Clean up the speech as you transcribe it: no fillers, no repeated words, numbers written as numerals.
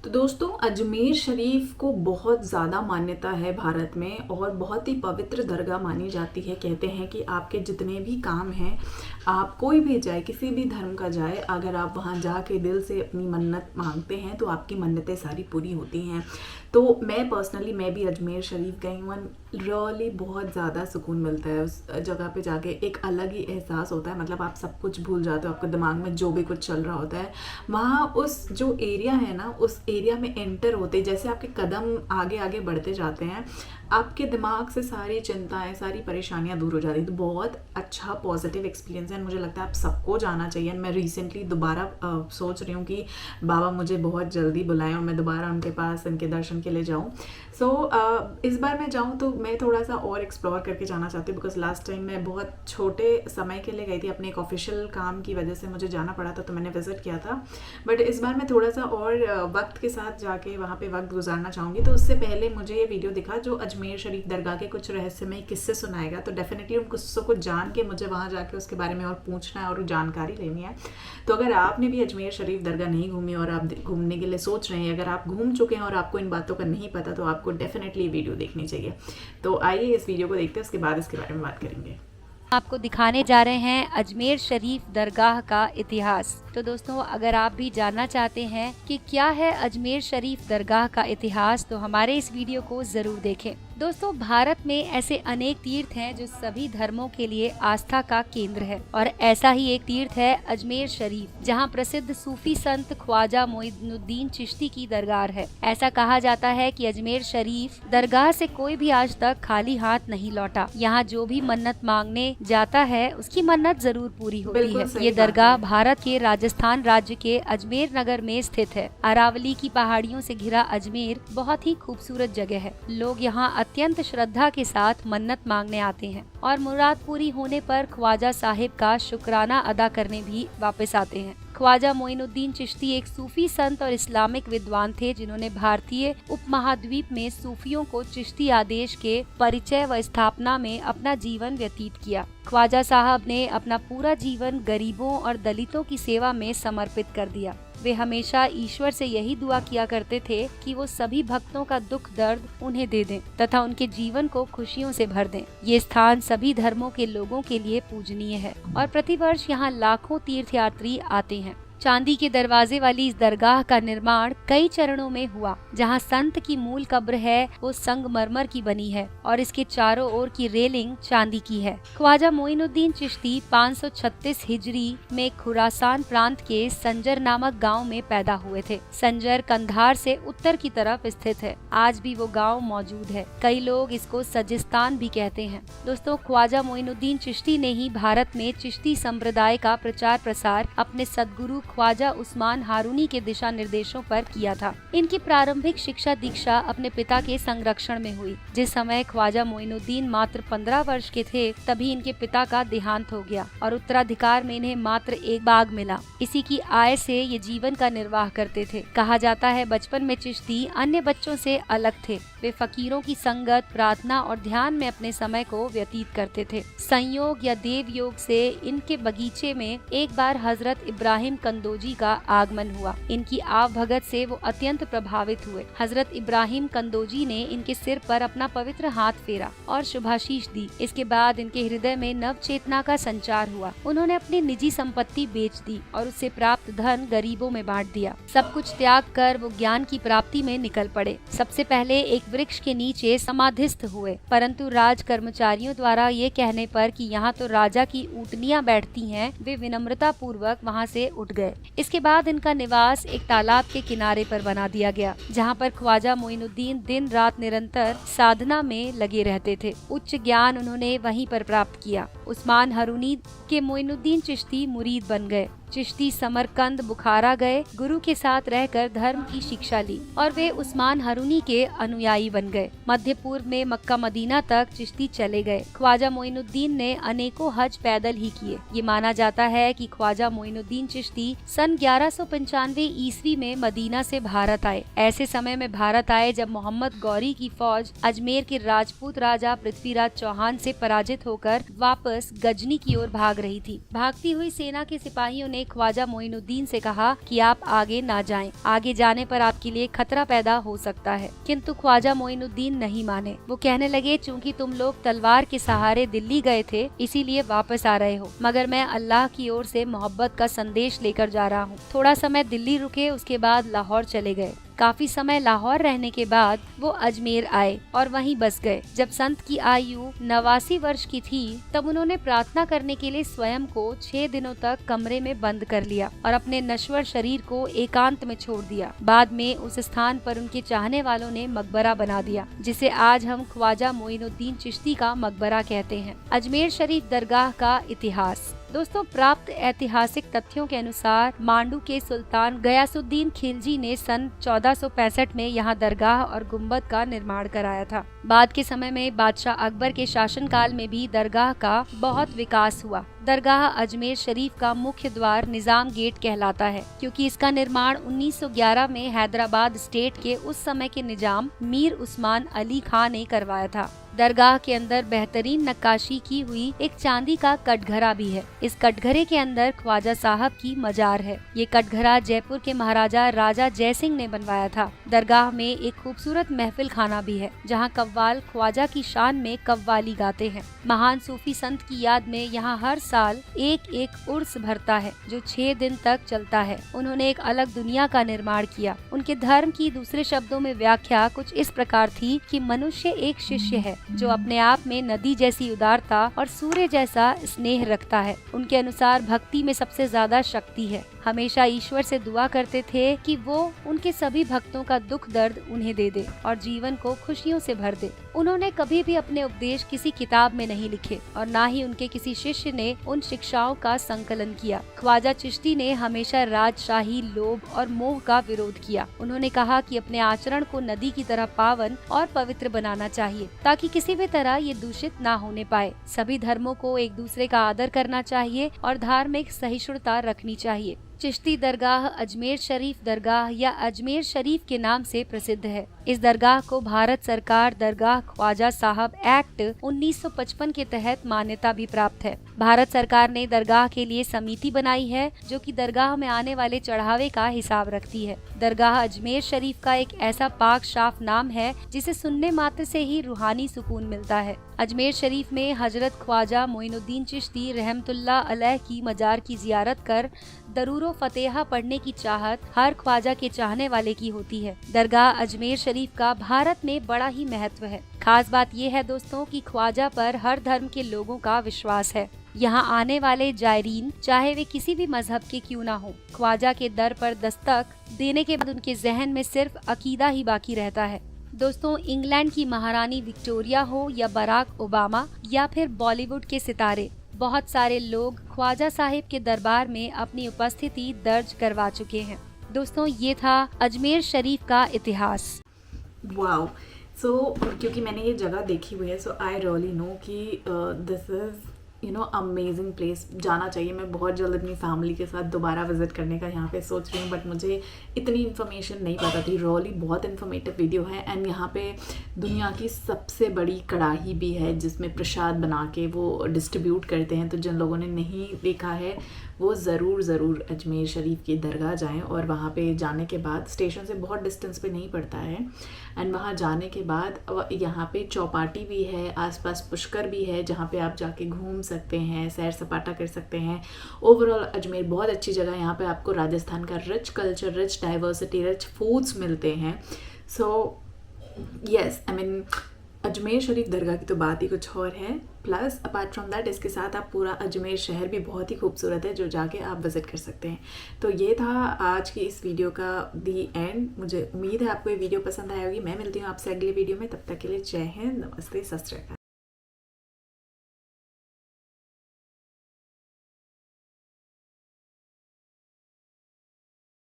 तो दोस्तों, अजमेर शरीफ को बहुत ज़्यादा मान्यता है भारत में और बहुत ही पवित्र दरगाह मानी जाती है। कहते हैं कि आपके जितने भी काम हैं, आप कोई भी जाए, किसी भी धर्म का जाए, अगर आप वहाँ जाके दिल से अपनी मन्नत मांगते हैं तो आपकी मन्नतें सारी पूरी होती हैं। तो मैं भी अजमेर शरीफ गई हूँ। रियली बहुत ज़्यादा सुकून मिलता है उस जगह पे जाके। एक अलग ही एहसास होता है, मतलब आप सब कुछ भूल जाते हो, आपके दिमाग में जो भी कुछ चल रहा होता है। वहाँ उस जो एरिया है ना, उस एरिया में एंटर होते जैसे आपके कदम आगे आगे बढ़ते जाते हैं, आपके दिमाग से सारी चिंताएं, सारी परेशानियां दूर हो जाती हैं। तो बहुत अच्छा पॉजिटिव एक्सपीरियंस है। मुझे लगता है आप सबको जाना चाहिए। मैं रिसेंटली दोबारा सोच रही हूँ कि बाबा मुझे बहुत जल्दी बुलाएं और मैं दोबारा उनके पास उनके दर्शन के लिए जाऊँ। सो इस बार मैं जाऊँ तो मैं थोड़ा सा और एक्सप्लोर करके जाना चाहती हूँ, बिकॉज लास्ट टाइम मैं बहुत छोटे समय के लिए गई थी। अपने एक ऑफिशियल काम की वजह से मुझे जाना पड़ा था, तो मैंने विजिट किया था। बट इस बार मैं थोड़ा सा और वक्त के साथ जाके वहाँ पे वक्त गुजारना चाहूँगी। तो उससे पहले मुझे ये वीडियो दिखा जो अजमेर शरीफ दरगाह के कुछ रहस्यमय किस्से सुनाएगा। तो डेफिनेटली उन किस्सों को जान के मुझे वहाँ जाके उसके बारे में और पूछना है और जानकारी लेनी है। तो अगर आपने भी अजमेर शरीफ दरगाह नहीं घूमी और आप घूमने के लिए सोच रहे हैं, अगर आप घूम चुके हैं और आपको इन बातों का नहीं पता, तो आपको डेफिनेटली वीडियो देखनी चाहिए। तो आइए इस वीडियो को देखते हैं, उसके बाद इसके बारे में बात करेंगे। आपको दिखाने जा रहे हैं अजमेर शरीफ दरगाह का इतिहास। तो दोस्तों, अगर आप भी जानना चाहते हैं कि क्या है अजमेर शरीफ दरगाह का इतिहास, तो हमारे इस वीडियो को जरूर देखें। दोस्तों, भारत में ऐसे अनेक तीर्थ हैं जो सभी धर्मों के लिए आस्था का केंद्र है, और ऐसा ही एक तीर्थ है अजमेर शरीफ, जहां प्रसिद्ध सूफी संत ख्वाजा मोइनुद्दीन चिश्ती की दरगाह है। ऐसा कहा जाता है कि अजमेर शरीफ दरगाह से कोई भी आज तक खाली हाथ नहीं लौटा। यहाँ जो भी मन्नत मांगने जाता है उसकी मन्नत जरूर पूरी होती है। ये दरगाह भारत के राजस्थान राज्य के अजमेर नगर में स्थित है। अरावली की पहाड़ियों से घिरा अजमेर बहुत ही खूबसूरत जगह है। लोग यहाँ अत्यंत श्रद्धा के साथ मन्नत मांगने आते हैं और मुराद पूरी होने पर ख्वाजा साहिब का शुक्राना अदा करने भी वापस आते हैं। ख्वाजा मोइनुद्दीन चिश्ती एक सूफी संत और इस्लामिक विद्वान थे, जिन्होंने भारतीय उपमहाद्वीप में सूफियों को चिश्ती आदेश के परिचय व स्थापना में अपना जीवन व्यतीत किया। ख्वाजा साहब ने अपना पूरा जीवन गरीबों और दलितों की सेवा में समर्पित कर दिया। वे हमेशा ईश्वर से यही दुआ किया करते थे कि वो सभी भक्तों का दुख दर्द उन्हें दे दें तथा उनके जीवन को खुशियों से भर दें। ये स्थान सभी धर्मों के लोगों के लिए पूजनीय है और प्रतिवर्ष यहाँ लाखों तीर्थयात्री आते हैं। चांदी के दरवाजे वाली इस दरगाह का निर्माण कई चरणों में हुआ। जहां संत की मूल कब्र है वो संगमरमर की बनी है और इसके चारों ओर की रेलिंग चांदी की है। ख्वाजा मोइनुद्दीन चिश्ती 536 हिजरी में खुरासान प्रांत के संजर नामक गांव में पैदा हुए थे। संजर कंधार से उत्तर की तरफ स्थित है। आज भी वो गांव मौजूद है। कई लोग इसको सजिस्तान भी कहते हैं। दोस्तों, ख्वाजा मोइनुद्दीन चिश्ती ने ही भारत में चिश्ती संप्रदाय का प्रचार प्रसार अपने सदगुरु ख्वाजा उस्मान हारूनी के दिशा निर्देशों पर किया था। इनकी प्रारंभिक शिक्षा दीक्षा अपने पिता के संरक्षण में हुई। जिस समय ख्वाजा मोइनुद्दीन मात्र 15 वर्ष के थे, तभी इनके पिता का देहांत हो गया और उत्तराधिकार में इन्हें मात्र एक बाग मिला। इसी की आय से ये जीवन का निर्वाह करते थे। कहा जाता है बचपन में चिश्ती अन्य बच्चों से अलग थे। वे फकीरों की संगत, प्रार्थना और ध्यान में अपने समय को व्यतीत करते थे। संयोग या देव योग से इनके बगीचे में एक बार हजरत इब्राहिम कंदोजी का आगमन हुआ। इनकी आव भगत से वो अत्यंत प्रभावित हुए। हजरत इब्राहिम कंदोजी ने इनके सिर पर अपना पवित्र हाथ फेरा और शुभाशीष दी। इसके बाद इनके हृदय में नव चेतना का संचार हुआ। उन्होंने अपनी निजी संपत्ति बेच दी और उससे प्राप्त धन गरीबों में बांट दिया। सब कुछ त्याग कर वो ज्ञान की प्राप्ति में निकल पड़े। सबसे पहले एक वृक्ष के नीचे समाधिस्थ हुए, परंतु राज कर्मचारियों द्वारा ये कहने पर कि यहाँ तो राजा की ऊँटनियां बैठती हैं, वे विनम्रता पूर्वक वहाँ से उठ गए। इसके बाद इनका निवास एक तालाब के किनारे पर बना दिया गया, जहाँ पर ख्वाजा मोइनुद्दीन दिन रात निरंतर साधना में लगे रहते थे। उच्च ज्ञान उन्होंने वहीं पर प्राप्त किया। उस्मान हारूनी के मोइनुद्दीन चिश्ती मुरीद बन गए। चिश्ती समरकंद, बुखारा गए, गुरु के साथ रहकर धर्म की शिक्षा ली और वे उस्मान हारूनी के अनुयायी बन गए। मध्य पूर्व में मक्का मदीना तक चिश्ती चले गए। ख्वाजा मोइनुद्दीन ने अनेकों हज पैदल ही किए। ये माना जाता है कि ख्वाजा मोइनुद्दीन चिश्ती सन 1195 ईस्वी में मदीना से भारत आए। ऐसे समय में भारत आए जब मोहम्मद गौरी की फौज अजमेर के राजपूत राजा पृथ्वीराज चौहान से पराजित होकर वापस वापस गजनी की ओर भाग रही थी। भागती हुई सेना के सिपाहियों ने ख्वाजा मोइनुद्दीन से कहा कि आप आगे ना जाएं, आगे जाने पर आपके लिए खतरा पैदा हो सकता है। किंतु ख्वाजा मोइनुद्दीन नहीं माने। वो कहने लगे, चूंकि तुम लोग तलवार के सहारे दिल्ली गए थे इसीलिए वापस आ रहे हो, मगर मैं अल्लाह की ओर से मोहब्बत का संदेश लेकर जा रहा हूँ। थोड़ा समय दिल्ली रुके, उसके बाद लाहौर चले गए। काफी समय लाहौर रहने के बाद वो अजमेर आए और वहीं बस गए। जब संत की आयु 89 वर्ष की थी तब उन्होंने प्रार्थना करने के लिए स्वयं को 6 दिनों तक कमरे में बंद कर लिया और अपने नश्वर शरीर को एकांत में छोड़ दिया। बाद में उस स्थान पर उनके चाहने वालों ने मकबरा बना दिया, जिसे आज हम ख्वाजा मोइनुद्दीन चिश्ती का मकबरा कहते हैं। अजमेर शरीफ दरगाह का इतिहास। दोस्तों, प्राप्त ऐतिहासिक तथ्यों के अनुसार मांडू के सुल्तान गयासुद्दीन खिलजी ने सन 1465 में यहाँ दरगाह और गुम्बद का निर्माण कराया था। बाद के समय में बादशाह अकबर के शासनकाल में भी दरगाह का बहुत विकास हुआ। दरगाह अजमेर शरीफ का मुख्य द्वार निजाम गेट कहलाता है, क्योंकि इसका निर्माण 1911 में हैदराबाद स्टेट के उस समय के निजाम मीर उस्मान अली खां ने करवाया था। दरगाह के अंदर बेहतरीन नक्काशी की हुई एक चांदी का कटघरा भी है। इस कटघरे के अंदर ख्वाजा साहब की मजार है। ये कटघरा जयपुर के महाराजा राजा जयसिंह ने बनवाया था। दरगाह में एक खूबसूरत महफिल खाना भी है, जहाँ कव्वाल ख्वाजा की शान में कव्वाली गाते हैं। महान सूफी संत की याद में यहाँ हर साल एक उर्स भरता है, जो 6 दिन तक चलता है। उन्होंने एक अलग दुनिया का निर्माण किया। उनके धर्म की दूसरे शब्दों में व्याख्या कुछ इस प्रकार थी कि मनुष्य एक शिष्य है जो अपने आप में नदी जैसी उदारता और सूर्य जैसा स्नेह रखता है। उनके अनुसार भक्ति में सबसे ज्यादा शक्ति है। हमेशा ईश्वर से दुआ करते थे कि वो उनके सभी भक्तों का दुख दर्द उन्हें दे दे और जीवन को खुशियों से भर दे। उन्होंने कभी भी अपने उपदेश किसी किताब में नहीं लिखे और ना ही उनके किसी शिष्य ने उन शिक्षाओं का संकलन किया। ख्वाजा चिश्ती ने हमेशा राजशाही, लोभ और मोह का विरोध किया। उन्होंने कहा कि अपने आचरण को नदी की तरह पावन और पवित्र बनाना चाहिए, ताकि किसी भी तरह ये दूषित ना होने पाए। सभी धर्मों को एक दूसरे का आदर करना चाहिए और धार्मिक सहिष्णुता रखनी चाहिए। चिश्ती दरगाह अजमेर शरीफ दरगाह या अजमेर शरीफ के नाम से प्रसिद्ध है। इस दरगाह को भारत सरकार दरगाह ख्वाजा साहब एक्ट 1955 के तहत मान्यता भी प्राप्त है। भारत सरकार ने दरगाह के लिए समिति बनाई है, जो कि दरगाह में आने वाले चढ़ावे का हिसाब रखती है। दरगाह अजमेर शरीफ का एक ऐसा पाक साफ नाम है जिसे सुनने मात्र से ही रूहानी सुकून मिलता है। अजमेर शरीफ में हजरत ख्वाजा मोइनुद्दीन चिश्ती रहमतुल्लाह अलैह की मजार की जियारत कर दरूरो फतेहा पढ़ने की चाहत हर ख्वाजा के चाहने वाले की होती है। दरगाह अजमेर शरीफ का भारत में बड़ा ही महत्व है। खास बात यह है दोस्तों कि ख्वाजा पर हर धर्म के लोगों का विश्वास है। यहाँ आने वाले जायरीन चाहे वे किसी भी मजहब के क्यों ना हो, ख्वाजा के दर पर दस्तक देने के बाद उनके जहन में सिर्फ अकीदा ही बाकी रहता है। दोस्तों, इंग्लैंड की महारानी विक्टोरिया हो या बराक ओबामा या फिर बॉलीवुड के सितारे, बहुत सारे लोग ख्वाजा साहिब के दरबार में अपनी उपस्थिति दर्ज करवा चुके हैं। दोस्तों, ये था अजमेर शरीफ का इतिहास। वाओ। क्योंकि मैंने ये जगह देखी हुई है, सो आई रियली नो कि दिस इज़ अमेजिंग प्लेस। जाना चाहिए। मैं बहुत जल्द अपनी फैमिली के साथ दोबारा विजिट करने का यहाँ पे सोच रही हूँ, बट मुझे इतनी इन्फॉर्मेशन नहीं पता थी। रियली बहुत इन्फॉर्मेटिव वीडियो है। एंड यहाँ पे दुनिया की सबसे बड़ी कढ़ाई भी है जिसमें प्रसाद बना के वो डिस्ट्रीब्यूट करते हैं। तो जिन लोगों ने नहीं देखा है वो ज़रूर अजमेर शरीफ की दरगाह जाएं और वहाँ पे जाने के बाद स्टेशन से बहुत डिस्टेंस पे नहीं पड़ता है। एंड वहाँ जाने के बाद यहाँ पे चौपाटी भी है, आसपास पुष्कर भी है जहाँ पे आप जाके घूम सकते हैं, सैर सपाटा कर सकते हैं। ओवरऑल अजमेर बहुत अच्छी जगह है। यहाँ पे आपको राजस्थान का rich culture, rich diversity, rich foods मिलते हैं। So yes, I mean Ajmer Sharif दरगाह की तो बात ही कुछ और है। प्लस अपार्ट फ्रॉम दैट इसके साथ आप पूरा अजमेर शहर भी बहुत ही खूबसूरत है जो जाके आप विज़िट कर सकते हैं। तो ये था आज की इस वीडियो का दी एंड। मुझे उम्मीद है आपको ये वीडियो पसंद आएगी। मैं मिलती हूँ आपसे अगले वीडियो में। तब तक के लिए जय हिंद, नमस्ते, सत श्री अकाल।